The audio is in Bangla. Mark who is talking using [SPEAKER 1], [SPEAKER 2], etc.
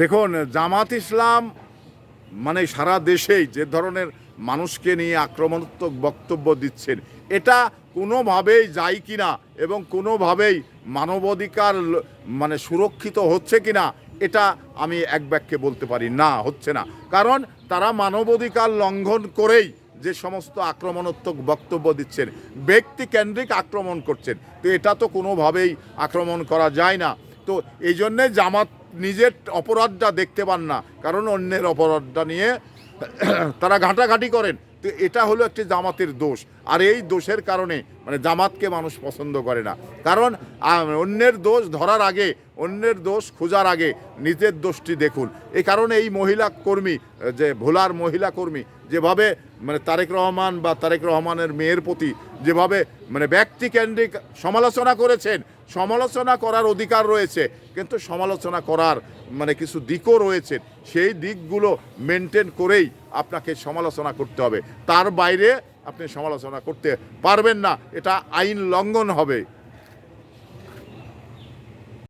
[SPEAKER 1] দেখুন, জামাত ইসলাম মানে সারা দেশেই যে ধরনের মানুষকে নিয়ে আক্রমণাত্মক বক্তব্য দিচ্ছেন, এটা কোনোভাবেই যায় কিনা এবং কোনোভাবেই মানবাধিকার মানে সুরক্ষিত হচ্ছে কিনা, এটা আমি এক বাক্যে বলতে পারি না, হচ্ছে না। কারণ তারা মানবাধিকার লঙ্ঘন করেই যে সমস্ত আক্রমণাত্মক বক্তব্য দিচ্ছেন, ব্যক্তিকেন্দ্রিক আক্রমণ করছেন, তো এটা তো কোনোভাবেই আক্রমণ করা যায় না। তো এই জন্যে জামাত নিজের অপরাধটা দেখতে পান না, কারণ অন্যের অপরাধটা নিয়ে তারা ঘাঁটাঘাঁটি করেন। তো এটা হলো একটি জামাতের দোষ। আর এই দোষের কারণে মানে জামাতকে মানুষ পছন্দ করে না। কারণ অন্যের দোষ ধরার আগে, অন্যের দোষ খোঁজার আগে নিজের দোষটি দেখুন। এই কারণে এই মহিলা কর্মী, যে ভোলার মহিলা কর্মী যেভাবে মানে তারেক রহমান বা তারেক রহমানের মেয়ের প্রতি যেভাবে মানে ব্যক্তিকেন্দ্রিক সমালোচনা করেছেন, সমালোচনা করার অধিকার রয়েছে, কিন্তু সমালোচনা করার মানে কিছু দিকও রয়েছে, সেই দিকগুলো মেনটেন করেই আপনাকে সমালোচনা করতে হবে। তার বাইরে আপনি সমালোচনা করতে পারবেন না, এটা আইন লঙ্ঘন হবে।